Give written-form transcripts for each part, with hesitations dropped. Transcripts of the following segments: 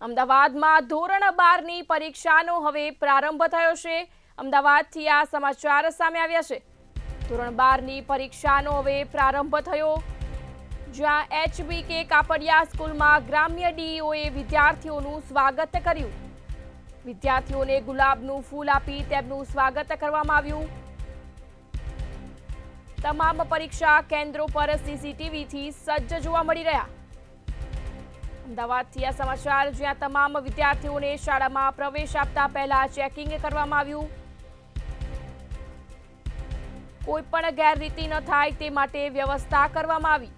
અમદાવાદમાં ધોરણ 12ની પરીક્ષાનો હવે પ્રારંભ થયો છે। અમદાવાદથી આ સમાચાર સામે આવ્યા છે। ધોરણ 12ની પરીક્ષાનો હવે પ્રારંભ થયો, જ્યાં HBK કાપડિયા સ્કૂલમાં ગ્રામ્ય ડીઈઓએ વિદ્યાર્થીઓનું સ્વાગત કર્યું। વિદ્યાર્થીઓને ગુલાબનું ફૂલ આપી તેમનું સ્વાગત કરવામાં આવ્યું। તમામ પરીક્ષા કેન્દ્રો પર સીસીટીવીથી સજ્જ જોવા મળી રહ્યા। અમદાવાદથી આ સમાચાર, જ્યાં તમામ વિદ્યાર્થીઓને શાળામાં પ્રવેશ આપતા પહેલા ચેકિંગ કરવામાં આવ્યું। કોઈ પણ ગેરરીતિ ન થાય તે માટે વ્યવસ્થા કરવામાં આવી।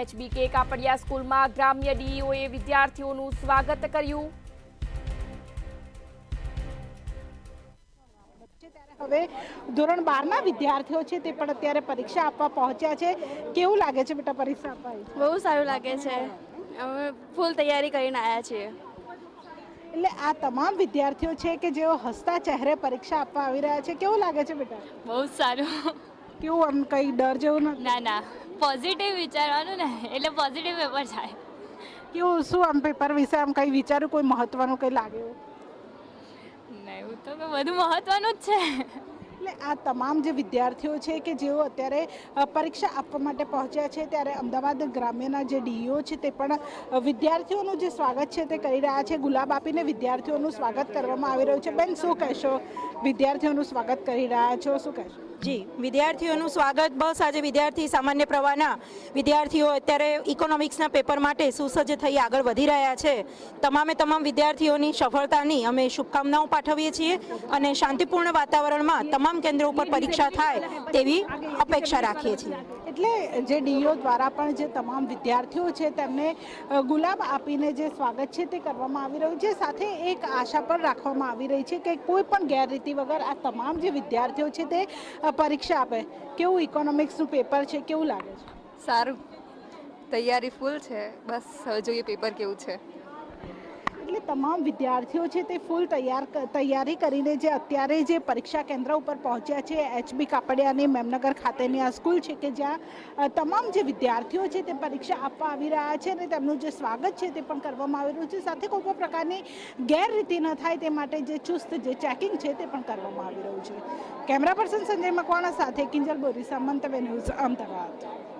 HBK કાપડિયા સ્કૂલમાં ગ્રામ્ય ડીઈઓએ વિદ્યાર્થીઓનું સ્વાગત કર્યું। હવે ધોરણ 12ના વિદ્યાર્થીઓ છે તે પણ અત્યારે પરીક્ષા આપવા પહોંચ્યા છે। કેવું લાગે છે બેટા પરીક્ષા આપવા આવી? બહુ સારું લાગે છે। અમે ફૂલ તૈયારી કરીને આવ્યા છીએ। એટલે આ તમામ વિદ્યાર્થીઓ છે કે જેઓ હસતા ચહેરે પરીક્ષા આપવા આવી રહ્યા છે, કેવું લાગે છે બેટા? બહુ સારું। કેવું આમ કઈ ડર જેવું નથી? ના ના, પોઝિટિવ વિચારવાનું ને, એટલે પોઝિટિવ પેપર થાય। કેવું શું આમ પેપર વિશે આમ કઈ વિચાર્યું, કોઈ મહત્વનું કઈ લાગે એવું? નહીં, એવું તો બધું મહત્વનું જ છે। એટલે આ તમામ જે વિદ્યાર્થીઓ છે કે જેઓ અત્યારે પરીક્ષા આપવા માટે પહોંચ્યા છે, ત્યારે અમદાવાદ ગ્રામ્યના જે ડીઈઓ છે તે પણ વિદ્યાર્થીઓનું જે સ્વાગત છે તે કરી રહ્યા છે। ગુલાબ આપીને વિદ્યાર્થીઓનું સ્વાગત કરવામાં આવી રહ્યું છે। બેન, શું કહેશો? વિદ્યાર્થીઓનું સ્વાગત કરી રહ્યા છો, શું કહેશો? જી, વિદ્યાર્થીઓનું સ્વાગત। બસ આજે વિદ્યાર્થી સામાન્ય પ્રવાહના વિદ્યાર્થીઓ અત્યારે ઇકોનોમિક્સના પેપર માટે સુસજ્જ થઈ આગળ વધી રહ્યા છે। તમામે તમામ વિદ્યાર્થીઓની સફળતાની અમે શુભકામનાઓ પાઠવીએ છીએ અને શાંતિપૂર્ણ વાતાવરણમાં તમામ કેન્દ્રો ઉપર પરીક્ષા થાય તેવી અપેક્ષા રાખીએ છીએ। એટલે જે ડીઈઓ દ્વારા પણ જે તમામ વિદ્યાર્થીઓ છે તેમને ગુલાબ આપીને જે સ્વાગત છે તે કરવામાં આવી રહ્યું છે। સાથે એક આશા પણ રાખવામાં આવી રહી છે કે કોઈ પણ ગેરરીતિ વગર આ તમામ જે વિદ્યાર્થીઓ છે તે પરીક્ષા આપે। કેવું ઇકોનોમિક્સનું પેપર છે, કેવું લાગે છે? સારું, તૈયારી ફૂલ છે। બસ હવે જોઈએ પેપર કેવું છે। એટલે તમામ વિદ્યાર્થીઓ છે તે ફૂલ તૈયારી કરીને જે અત્યારે જે પરીક્ષા કેન્દ્ર ઉપર પહોંચ્યા છે, HB કાપડિયાની મેમનગર ખાતેની આ સ્કૂલ છે કે જ્યાં તમામ જે વિદ્યાર્થીઓ છે તે પરીક્ષા આપવા આવી રહ્યા છે અને તેમનું જે સ્વાગત છે તે પણ કરવામાં આવી રહ્યું છે। સાથે કોઈ પણ પ્રકારની ગેરરીતિ ન થાય તે માટે જે ચુસ્ત જે ચેકિંગ છે તે પણ કરવામાં આવી રહ્યું છે। કેમેરા પર્સન સંજય મકવાણા સાથે કિંજલ બોરીસા, મંતવ્ય ન્યૂઝ, અમદાવાદ।